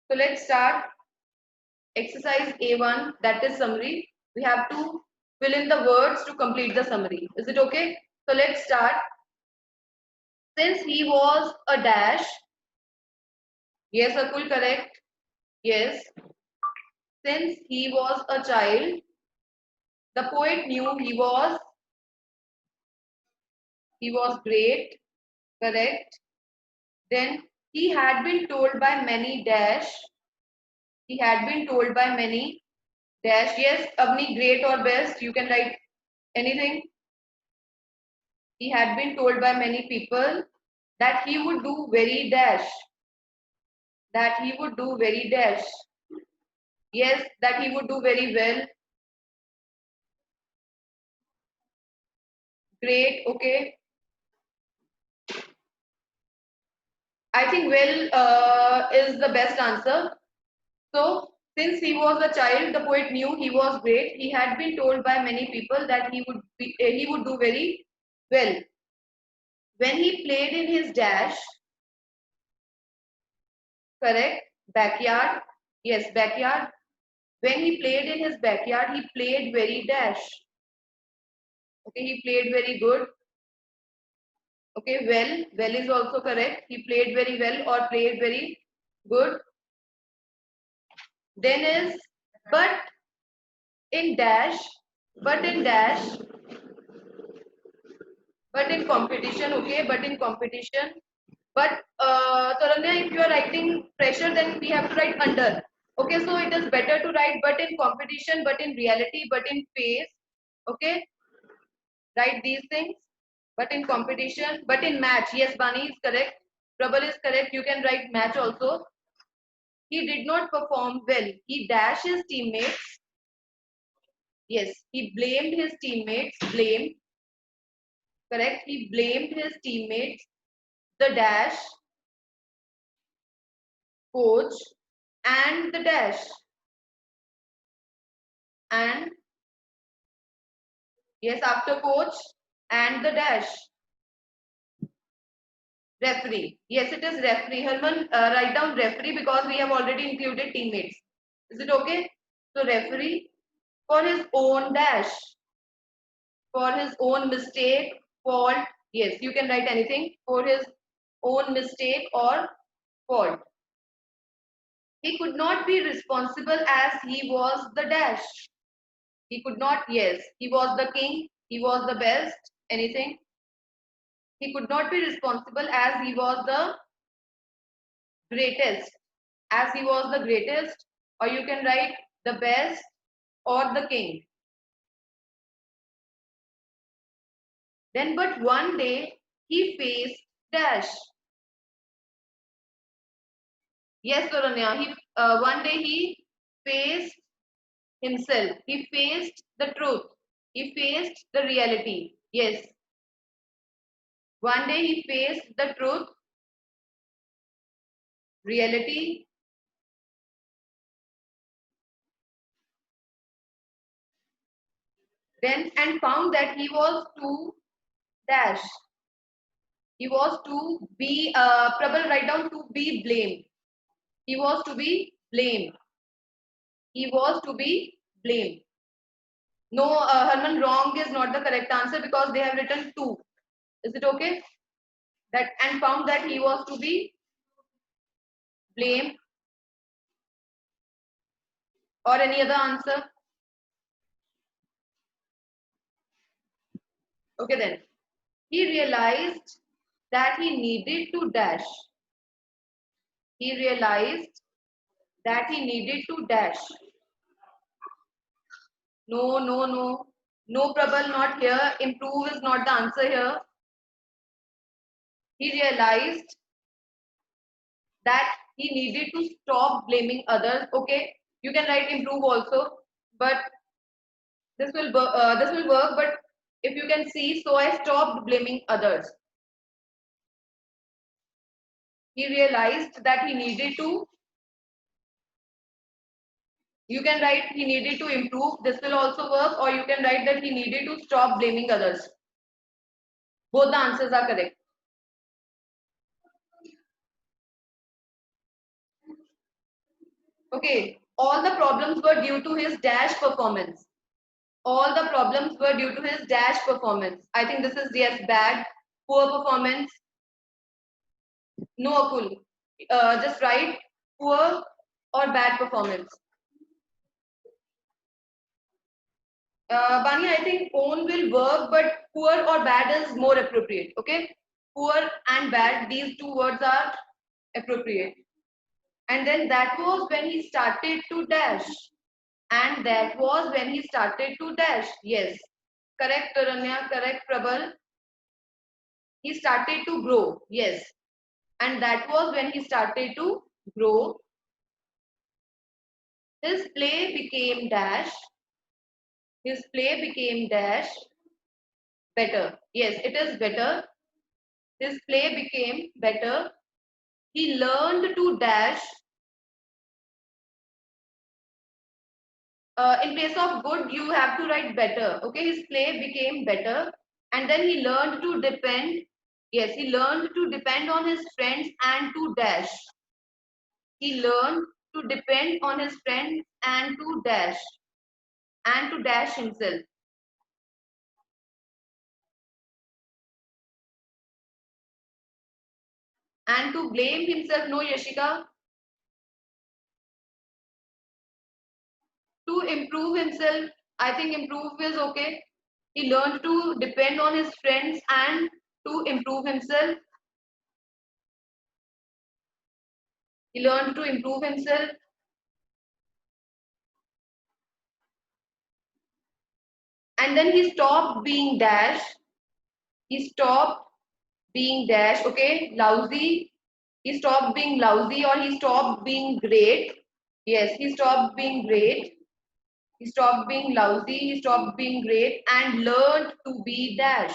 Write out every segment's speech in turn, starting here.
So let's start exercise A1, that is summary. We have to fill in the words to complete the summary. Is it okay? So let's start. Since he was a dash. Yes, Akul, correct. Yes. Since he was a child, the poet knew he was great. Correct. Then he had been told by many dash. He had been told by many dash. Yes, Avni, great or best. You can write anything. He had been told by many people that he would do very dash. That he would do very dash. Yes, that he would do very well. Great, okay. I think well is the best answer. So, since he was a child, the poet knew he was great. He had been told by many people that he would do very well. When he played in his dash, correct, backyard, yes, backyard. When he played in his backyard, he played very dash. Okay, he played very good. Okay, well is also correct. He played very well or played very good. Then is but in dash, but in dash, but in competition, okay, but in competition. But Taranya, if you are writing pressure, then we have to write under. Okay, so it is better to write but in competition, but in reality, but in face. Okay, write these things. But in competition, but in match. Yes, Bani is correct. Prabal is correct. You can write match also. He did not perform well. He dashed his teammates. Yes, he blamed his teammates. Blame. Correct. He blamed his teammates. The dash, coach, and the dash. And yes, after coach and the dash. Referee. Yes, it is referee. Herman, write down referee because we have already included teammates. Is it okay? So referee for his own dash, for his own mistake, fault. Yes, you can write anything for his own mistake or fault. He could not be responsible as he was the dash. He could not, yes, he was the king, he was the best, anything. He could not be responsible as he was the greatest, as he was the greatest, or you can write the best or the king. Then, but one day he faced dash. Yes, Soranya, one day he faced himself. He faced the truth. He faced the reality. Yes. One day he faced the truth, reality, then and found that he was too dash. He was to be, Prabal, write down to be blamed. He was to be blamed. He was to be blamed. No, Herman, wrong is not the correct answer because they have written two. Is it okay? That and found that he was to be blamed or any other answer? Okay then. He realized that he needed to dash. He realized that he needed to dash. No, no, no. No, Prabal, not here. Improve is not the answer here. He realized that he needed to stop blaming others. Okay, you can write improve also, but this will work. But if you can see, so I stopped blaming others. He realized that he needed to. You can write he needed to improve. This will also work, or you can write that he needed to stop blaming others. Both the answers are correct. Okay, all the problems were due to his dash performance. All the problems were due to his dash performance. I think this is yes, bad, poor performance. No, Akul. Just write poor or bad performance. Bani, I think own will work, but poor or bad is more appropriate. Okay, poor and bad, these two words are appropriate. And then that was when he started to dash. And that was when he started to dash. Yes. Correct, Taranya. Correct, Prabal. He started to grow. Yes. And that was when he started to grow. His play became dash. His play became dash better. Yes, it is better. His play became better. He learned to dash. In place of good, you have to write better. Okay, his play became better. And then he learned to depend. Yes, he learned to depend on his friends and to dash. He learned to depend on his friends and to dash himself. And to blame himself, no, Yashika. To improve himself, I think improve is okay. He learned to depend on his friends and to improve himself. He learned to improve himself. And then he stopped being dash. He stopped being dash. Okay, lousy. He stopped being lousy or he stopped being great. Yes, he stopped being great. He stopped being lousy. He stopped being great and learned to be dash.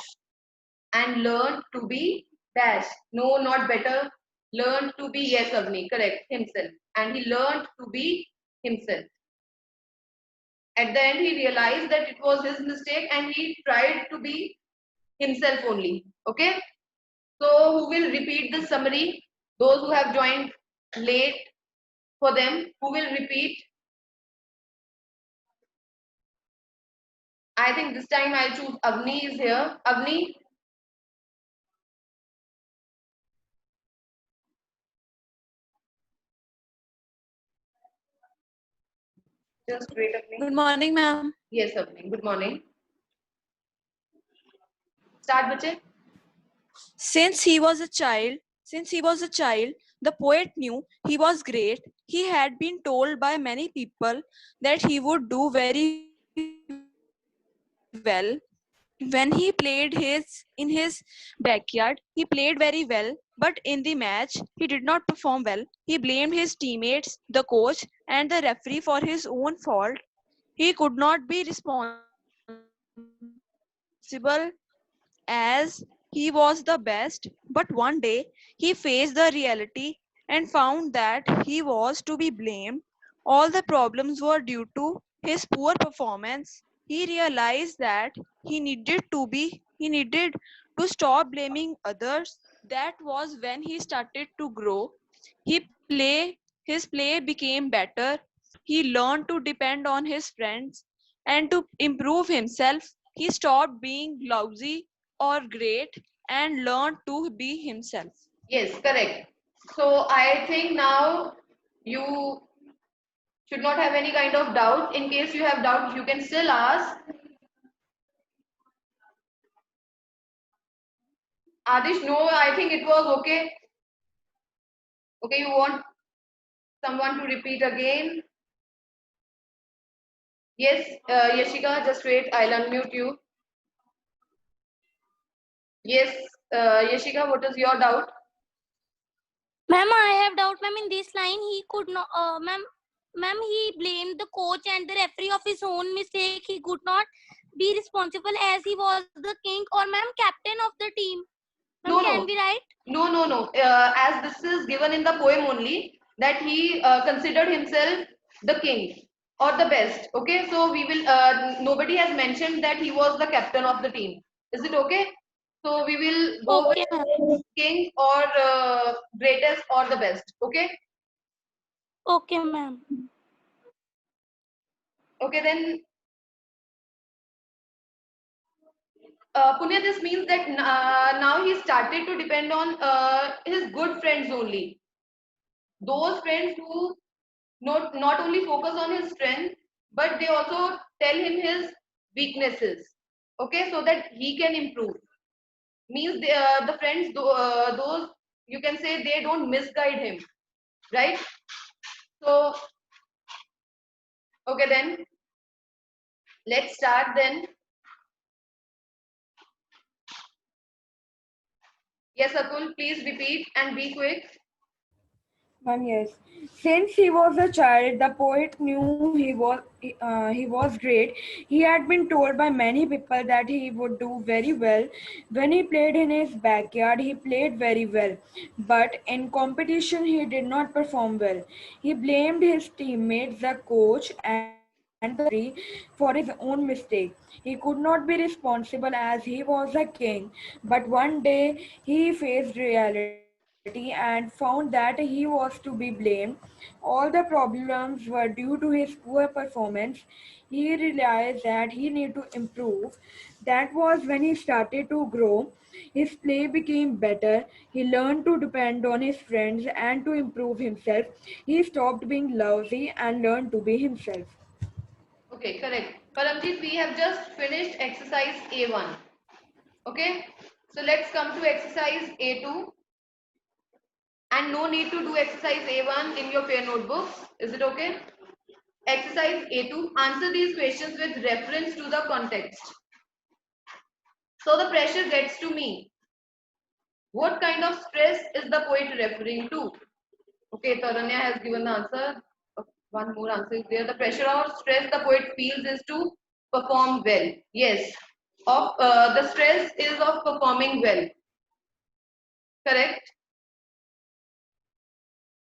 And learned to be dash. No, not better. Learned to be, yes, Avni, correct, himself. And he learned to be himself. At the end, he realized that it was his mistake and he tried to be himself only. Okay. So, who will repeat the summary? Those who have joined late, for them, who will repeat? I think this time I'll choose Avni is here. Avni, just wait, Avni. Good morning, ma'am. Yes, Avni. Good morning. Start, bache. Since he was a child, since he was a child, the poet knew he was great. He had been told by many people that he would do very well when he played in his backyard. He played very well, but in the match he did not perform well. He blamed his teammates, the coach, and the referee for his own fault. He could not be responsible as he was the best, but one day he faced the reality and found that he was to be blamed. All the problems were due to his poor performance. He realized that he needed to stop blaming others. That was when he started to grow. His play became better. He learned to depend on his friends and to improve himself. He stopped being lousy or great and learned to be himself. Yes, correct. So I think now you should not have any kind of doubt. In case you have doubt, you can still ask. Adish, no, I think it was okay. Okay, you want someone to repeat again? Yes, Yashika, just wait. I'll unmute you. Yes, Yashika, what is your doubt? Ma'am, I have doubt, ma'am. In this line, he could not, ma'am, he blamed the coach and the referee of his own mistake. He could not be responsible as he was the king or ma'am captain of the team. Ma'am, No, can no, we write? no. As this is given in the poem only, that he considered himself the king or the best. Okay, so we will. Nobody has mentioned that he was the captain of the team. Is it okay? So we will go Okay, ma'am. with king or greatest or the best. Okay. Okay, ma'am. Okay, then Punya, this means that now he started to depend on his good friends only. Those friends who not only focus on his strength, but they also tell him his weaknesses. Okay, so that he can improve. Means the friends, those you can say they don't misguide him, right? So, okay, then let's start then. Yes, Akul, please repeat and be quick. Yes. Since he was a child, the poet knew he was great. He had been told by many people that he would do very well. When he played in his backyard, he played very well. But in competition, he did not perform well. He blamed his teammates, the coach, and the referee for his own mistake. He could not be responsible as he was a king. But one day, he faced reality and found that he was to be blamed. All the problems were due to his poor performance. He realized that he needed to improve. That was when he started to grow. His play became better. He learned to depend on his friends and to improve himself. He stopped being lousy and learned to be himself. Okay, correct. Paramjit, we have just finished exercise A1. Okay, so let's come to exercise A2. And no need to do exercise A1 in your pair notebooks. Is it okay? Exercise A2. Answer these questions with reference to the context. So the pressure gets to me. What kind of stress is the poet referring to? Okay, Taranya has given the answer. One more answer is there. The pressure or stress the poet feels is to perform well. Yes. The stress is of performing well. Correct.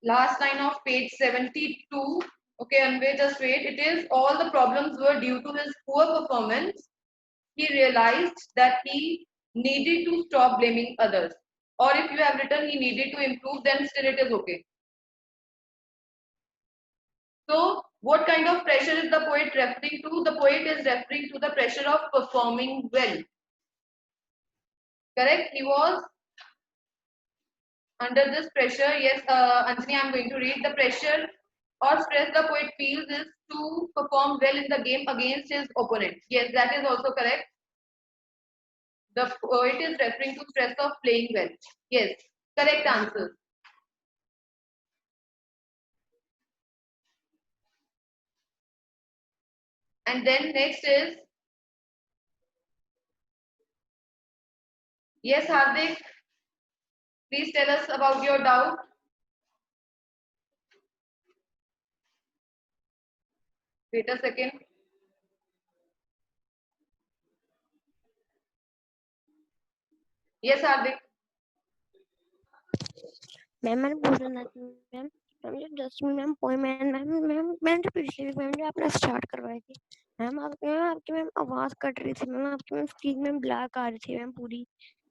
Last line of page 72. Okay, Anvay, just wait. It is all the problems were due to his poor performance. He realized that he needed to stop blaming others. Or if you have written he needed to improve, then still it is okay. So, what kind of pressure is the poet referring to? The poet is referring to the pressure of performing well. Correct? He was under this pressure. Yes, Anjani, I'm going to read. The pressure or stress the poet feels is to perform well in the game against his opponent. Yes, that is also correct. The poet is referring to stress of playing well. Yes, correct answer. And then next is, yes, Hardik, please tell us about your doubt. Wait a second. Yes, Hardik. Ma'am मैंने पूछना था ma'am ma'am जो just ma'am poem ma'am ma'am ma'am मैंने जो पिछली week ma'am जो आपने start करवाई थी मैम आपकी मैम आवाज कट रही थी मैम आपकी मैम स्क्रीन में ब्लैक आ रही थी मैम पूरी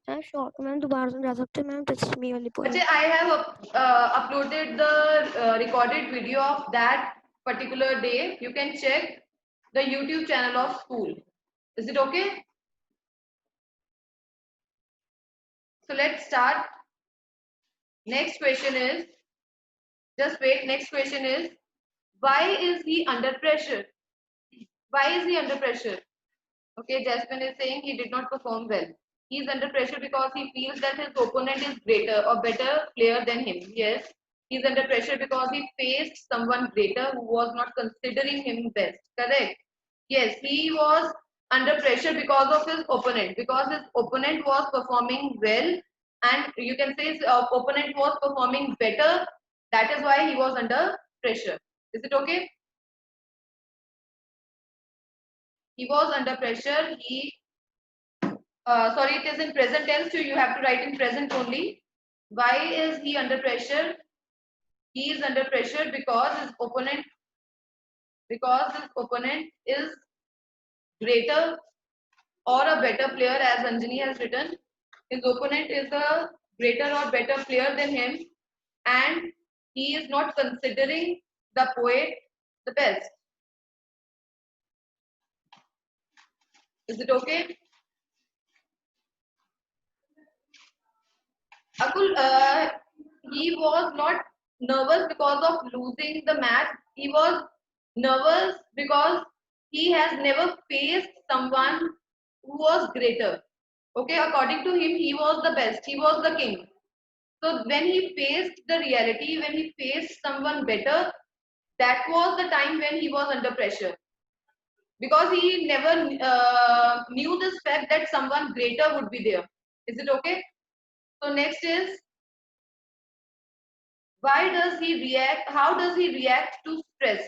मैम शॉर्ट मैम दोबारा समझा सकते हैं मैम जस्ट मी वाली poem Actually, I have uploaded the recorded video of that particular day. You can check the YouTube channel of school. Is it okay? So let's start. Next question is, just wait. Next question is, why is he under pressure? Why is he under pressure? Okay, Jasmine is saying he did not perform well. He is under pressure because he feels that his opponent is greater or better player than him. Yes, he is under pressure because he faced someone greater who was not considering him best. Correct. Yes, he was under pressure because of his opponent. Because his opponent was performing well, and you can say his opponent was performing better. That is why he was under pressure. Is it okay? He was under pressure. Sorry, it is in present tense, so you have to write in present only. Why is he under pressure? He is under pressure because his opponent is greater or a better player, as Anjani has written. His opponent is a greater or better player than him, and he is not considering the poet the best. Is it okay? Akul, he was not nervous because of losing the match. He was nervous because he has never faced someone who was greater. Okay, according to him, he was the best. He was the king. So when he faced the reality, when he faced someone better, that was the time when he was under pressure. Because he never knew this fact that someone greater would be there. Is it okay? So next is, why does he react? How does he react to stress?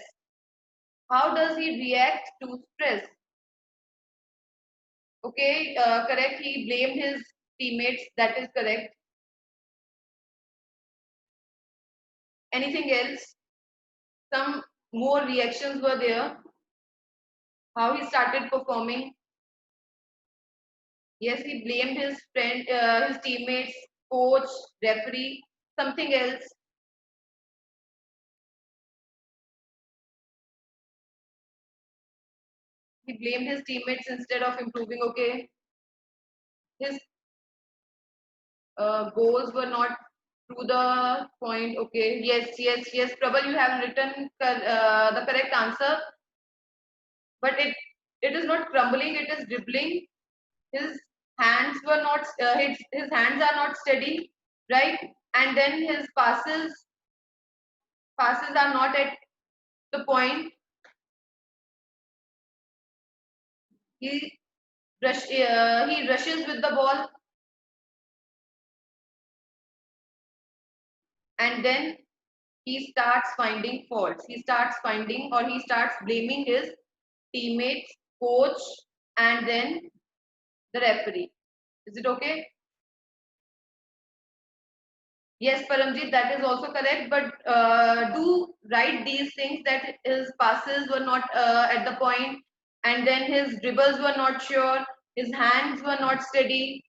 How does he react to stress? Okay, correct. He blamed his teammates. That is correct. Anything else? Some more reactions were there. How he started performing. Yes, he blamed his friend, his teammates, coach, referee, something else. He blamed his teammates instead of improving. Okay, his goals were not to the point. Okay, yes. Prabal, you have written the correct answer, but it is not crumbling. It is dribbling. His hands were not. His hands are not steady, right? And then his passes are not at the point. He he rushes with the ball, and then he starts finding faults. He starts finding, or he starts blaming his teammates, coach, and then the referee. Is it okay? Yes, Paramjit, that is also correct. But do write these things, that his passes were not at the point, and then his dribbles were not sure, his hands were not steady.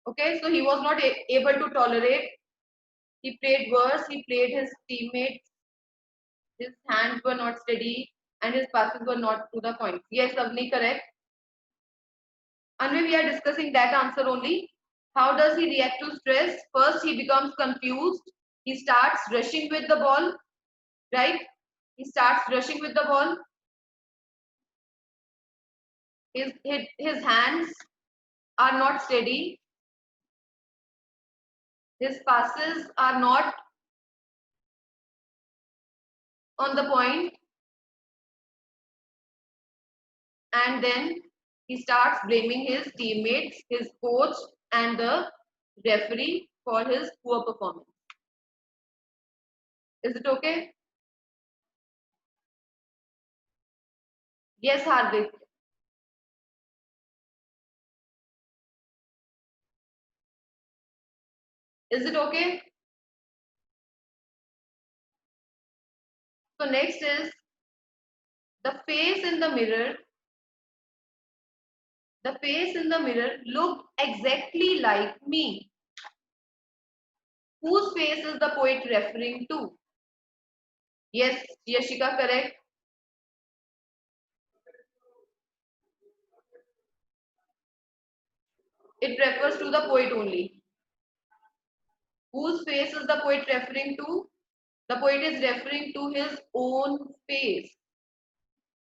Okay, so he was not able to tolerate. He played worse. He played his teammates. His hands were not steady, and his passes were not to the point. Yes, Avni, correct. Anvi, we are discussing that answer only. How does he react to stress? First, he becomes confused. He starts rushing with the ball, right? He starts rushing with the ball. His hands are not steady. His passes are not on the point, and then he starts blaming his teammates, his coach, and the referee for his poor performance. Is it okay? Yes, Hardik. Is it okay? So next is the face in the mirror. The face in the mirror looked exactly like me. Whose face is the poet referring to? Yes, Yashika, correct. It refers to the poet only. Whose face is the poet referring to? The poet is referring to his own face.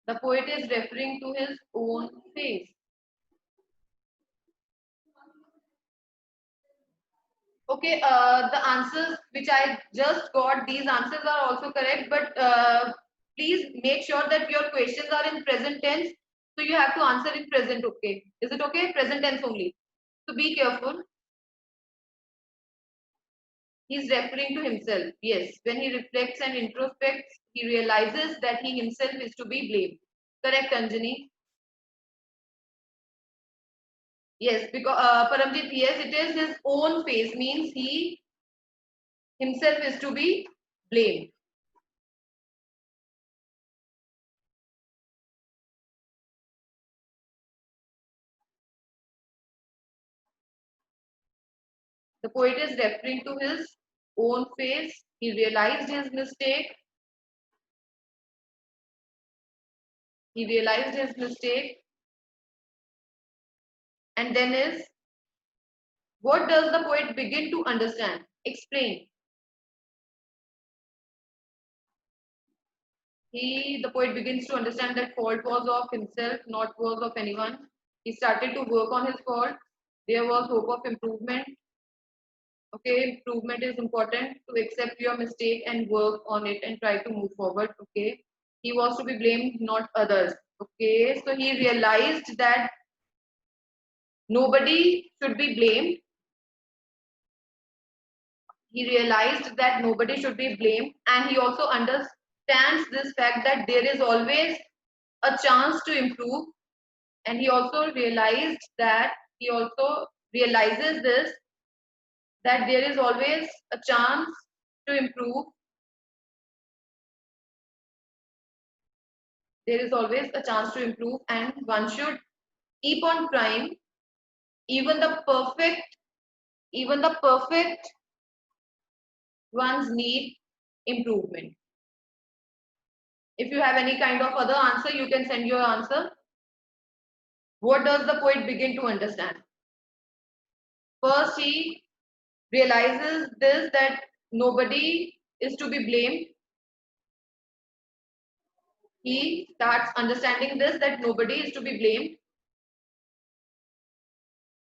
The poet is referring to his own face. Okay, the answers which I just got, these answers are also correct, but please make sure that your questions are in present tense. So you have to answer in present, okay? Is it okay? Present tense only. So be careful. He's referring to himself. Yes, when he reflects and introspects, he realizes that he himself is to be blamed. Correct, Anjani? Yes, because Paramjit, yes, it is his own face, means he himself is to be blamed. The poet is referring to his own face. He realized his mistake. He realized his mistake. And then is, what does the poet begin to understand? Explain. The poet begins to understand that fault was of himself, not was of anyone. He started to work on his fault. There was hope of improvement. Okay, improvement is important, to accept your mistake and work on it and try to move forward. Okay, he was to be blamed, not others. Okay, so he realized that nobody should be blamed. He realized that nobody should be blamed, and he also understands this fact that there is always a chance to improve. And he also realizes this, that there is always a chance to improve. There is always a chance to improve, and one should keep on trying. Even the perfect ones need improvement. If you have any kind of other answer, you can send your answer. What does the poet begin to understand? First, he realizes this, that nobody is to be blamed. He starts understanding this, that nobody is to be blamed.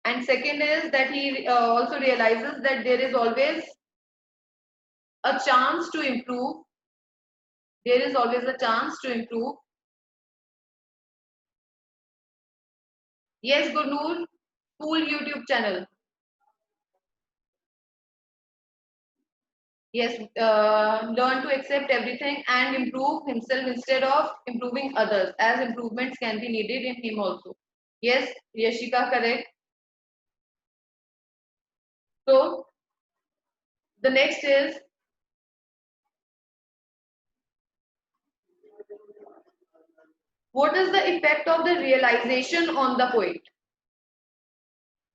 And second is that he also realizes that there is always a chance to improve. There is always a chance to improve. Yes, Gurnoor, school YouTube channel. Yes, learn to accept everything and improve himself instead of improving others, as improvements can be needed in him also. Yes, Yashika, correct. So, the next is, what is the effect of the realization on the poet?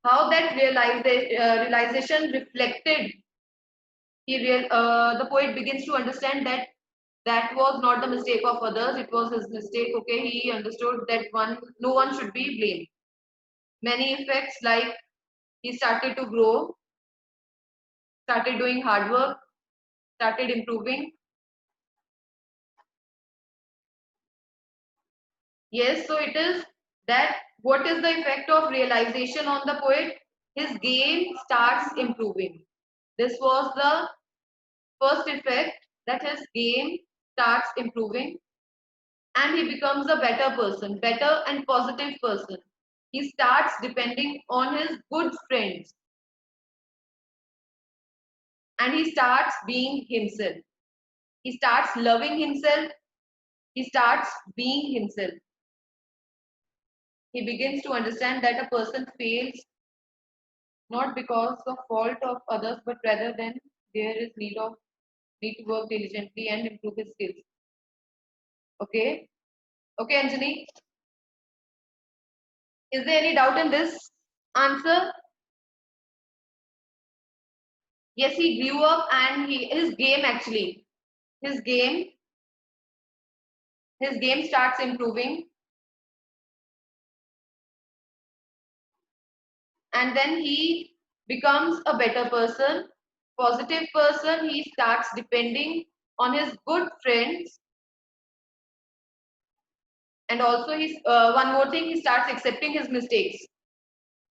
How that realization reflected. The poet begins to understand that that was not the mistake of others, it was his mistake. Okay, he understood that no one should be blamed. Many effects, like he started to grow, started doing hard work, started improving. Yes, so it is that, what is the effect of realization on the poet? His game starts improving. This was the first effect, that his game starts improving, and he becomes a better person, better and positive person. He starts depending on his good friends, and he starts being himself. He starts loving himself. He starts being himself. He begins to understand that a person fails not because of fault of others, but rather than there is need to work diligently and improve his skills. Okay. Okay, Anjali. Is there any doubt in this answer? Yes, he grew up, and his game actually, his game, his game starts improving, and then he becomes a better person, positive person. He starts depending on his good friends, and also he's one more thing, he starts accepting his mistakes.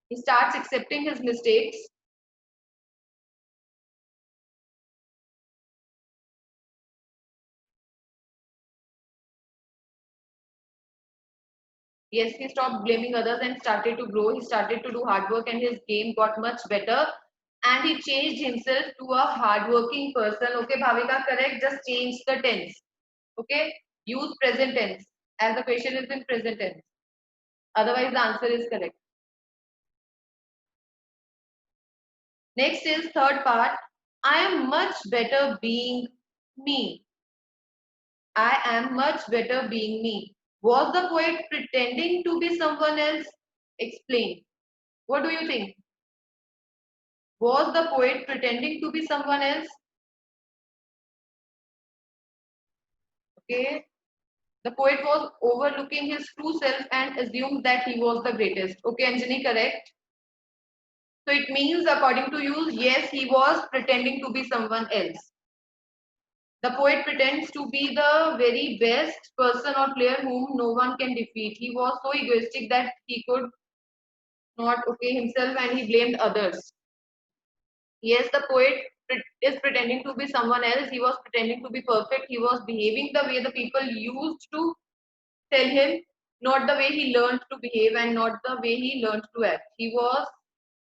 He starts accepting his mistakes. Yes, he stopped blaming others and started to grow. He started to do hard work, and his game got much better. And he changed himself to a hardworking person. Okay, Bhavika, correct. Just change the tense. Okay, use present tense as the question is in present tense. Otherwise, the answer is correct. Next is third part. I am much better being me. I am much better being me. Was the poet pretending to be someone else? Explain. What do you think? Was the poet pretending to be someone else? Okay. The poet was overlooking his true self and assumed that he was the greatest. Okay, Anjani, correct? So it means, according to you, yes, he was pretending to be someone else. The poet pretends to be the very best person or player whom no one can defeat. He was so egoistic that he could not okay himself and he blamed others. Yes, the poet is pretending to be someone else. He was pretending to be perfect. He was behaving the way the people used to tell him, not the way he learned to behave and not the way he learned to act. He was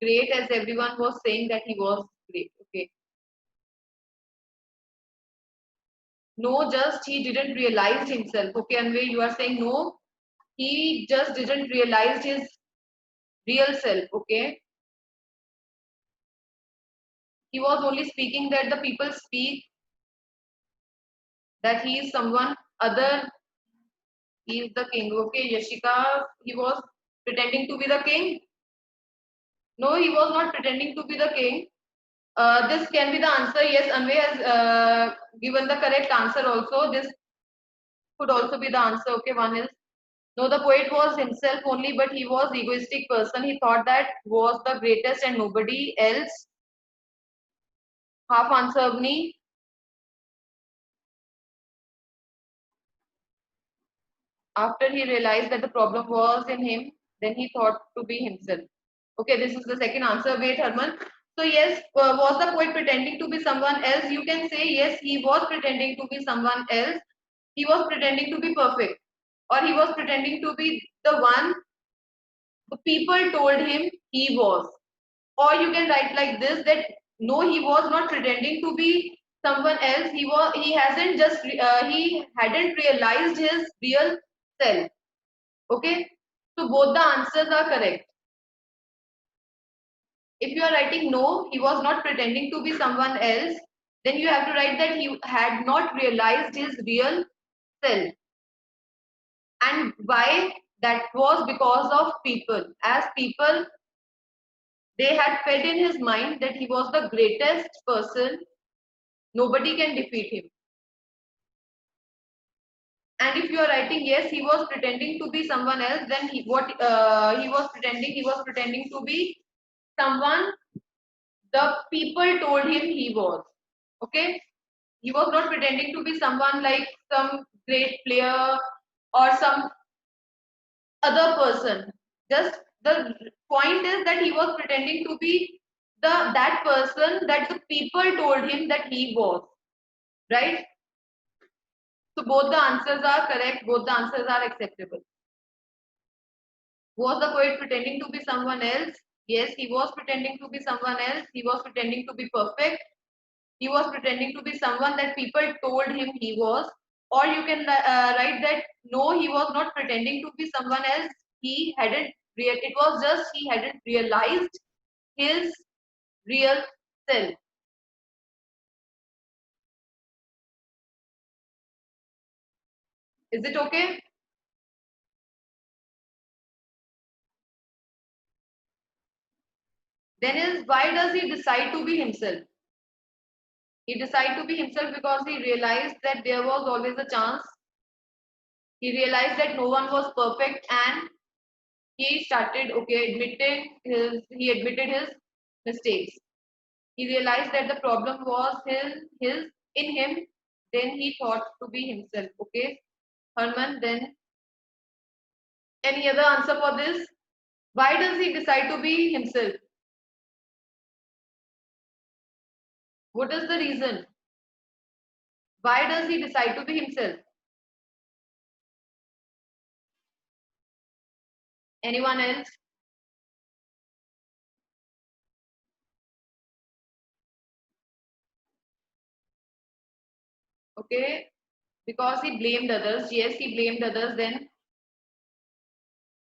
great as everyone was saying that he was great. Okay. No, just he didn't realize himself. Okay, Anvay, you are saying no, he just didn't realize his real self. Okay. He was only speaking that the people speak that he is someone other. He is the king. Okay, Yashika, he was pretending to be the king. No, he was not pretending to be the king. This can be the answer. Yes, Anvay has given the correct answer also. This could also be the answer. Okay, one is no, the poet was himself only, but he was egoistic person. He thought that was the greatest and nobody else. Half answer, Avni. After he realized that the problem was in him, then he thought to be himself. Okay, this is the second answer. Wait, Herman. So yes, was the poet pretending to be someone else? You can say yes, he was pretending to be someone else. He was pretending to be perfect, or he was pretending to be the one the people told him he was. Or you can write like this that no, he was not pretending to be someone else. He hasn't just he hadn't realized his real self. Okay, so both the answers are correct. If you are writing no, he was not pretending to be someone else, then you have to write that he had not realized his real self. And why? That was because of people. As people, they had fed in his mind that he was the greatest person, nobody can defeat him. And if you are writing yes, he was pretending to be someone else, then he was pretending to be someone the people told him he was. Okay, he was not pretending to be someone like some great player or some other person. Just the point is that he was pretending to be that person that the people told him that he was. Right? So both the answers are correct, both the answers are acceptable. Was the poet pretending to be someone else? Yes, he was pretending to be someone else. He was pretending to be perfect. He was pretending to be someone that people told him he was. Or you can write that no, he was not pretending to be someone else. He hadn't it was just he hadn't realized his real self. Is it okay? Then is why does he decide to be himself? He decided to be himself because he realized that there was always a chance. He realized that no one was perfect and he started he admitted his mistakes. He realized that the problem was his in him. Then he thought to be himself. Okay, Herman. Then any other answer for this? Why does he decide to be himself? What is the reason? Why does he decide to be himself? Anyone else? Okay, because he blamed others. Yes, he blamed others. Then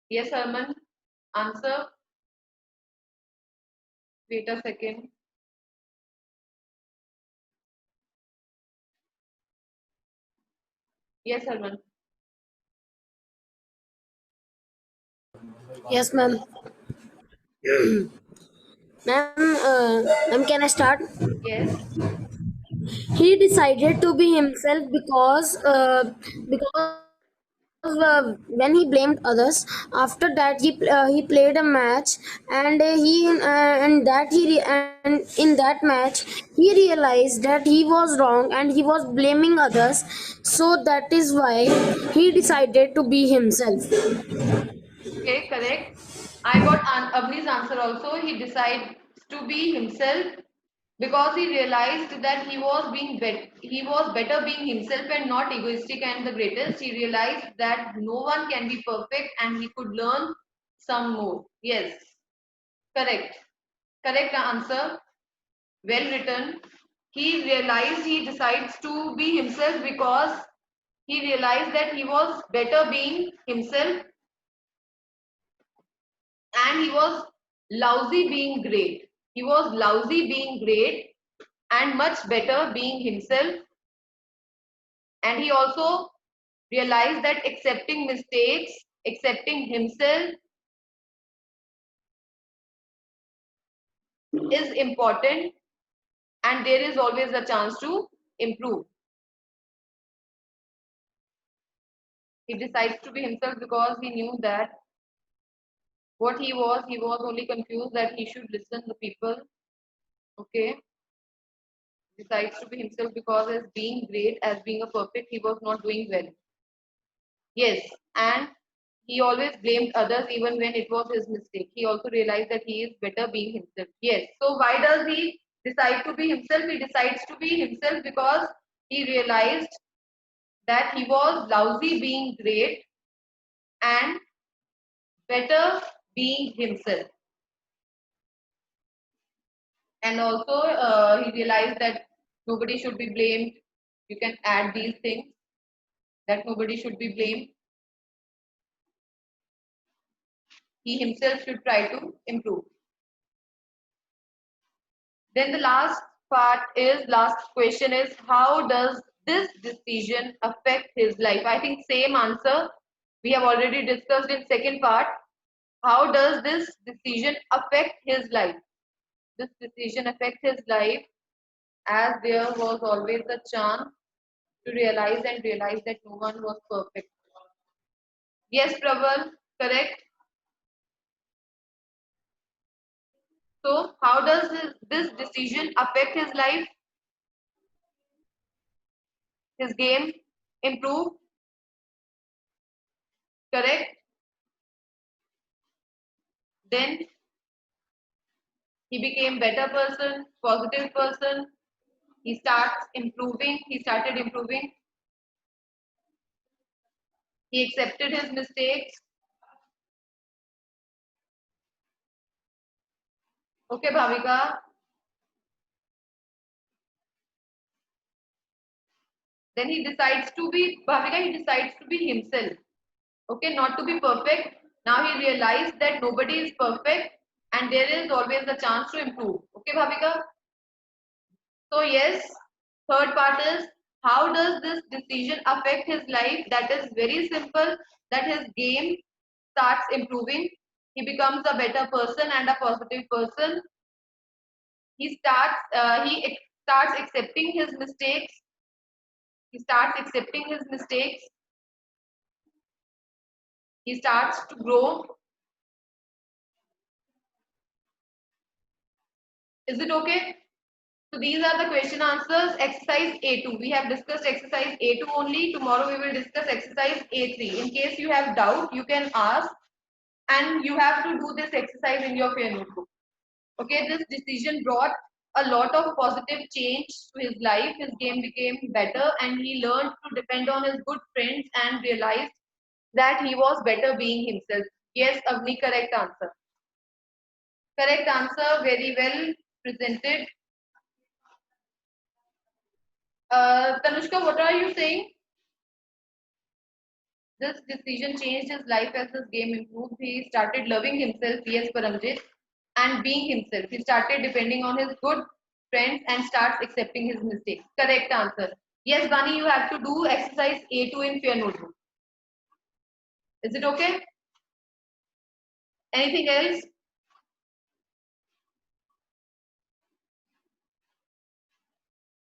yes, Herman. Answer. Wait a second. Yes, Herman. Yes, ma'am. Ma'am, can I start? Yes. He decided to be himself because when he blamed others. After that, he played a match, and in that match he realized that he was wrong and he was blaming others. So that is why he decided to be himself. Okay, correct. I got Avni's answer also. He decides to be himself because he realized that he was better being himself and not egoistic and the greatest. He realized that no one can be perfect and he could learn some more. Yes, correct. Correct answer. Well written. He decides to be himself because he realized that he was better being himself and he was lousy being great. He was lousy being great and much better being himself. And he also realized that accepting mistakes, accepting himself is important and there is always a chance to improve. He decides to be himself because he knew that what he was only confused that he should listen to people. Okay. Decides to be himself because as being great, as being a perfect, he was not doing well. Yes, and he always blamed others even when it was his mistake. He also realized that he is better being himself. Yes. So why does he decide to be himself? He decides to be himself because he realized that he was lousy being great and better being himself. And also he realized that nobody should be blamed. You can add these things that nobody should be blamed. He himself should try to improve. Then the last question is, how does this decision affect his life? I think same answer we have already discussed in second part. How does this decision affect his life? This decision affect his life as there was always a chance to realize that no one was perfect. Yes, Prabal, correct. So how does this decision affect his life? His game improve, correct? Then he became better person, positive person. He started improving. He accepted his mistakes. Okay, Bhavika. Then Bhavika, he decides to be himself. Okay, not to be perfect. Now he realized that nobody is perfect and there is always a chance to improve. Okay, Bhavika. So yes, third part is, how does this decision affect his life? That is very simple, that his game starts improving. He becomes a better person and a positive person. He starts accepting his mistakes. He starts accepting his mistakes. He starts to grow. Is it okay? So these are the question answers. Exercise A2. We have discussed exercise A2 only. Tomorrow we will discuss exercise A3. In case you have doubt, you can ask and you have to do this exercise in your fair notebook. Okay, this decision brought a lot of positive change to his life. His game became better and he learned to depend on his good friends and realized that he was better being himself. Yes, Avni, correct answer. Correct answer, very well presented. Tanushka, what are you saying? This decision changed his life as his game improved. He started loving himself, yes, Paramjit, and being himself. He started depending on his good friends and starts accepting his mistakes. Correct answer. Yes, Bani, you have to do exercise A2 in your notebook. Is it okay? Anything else?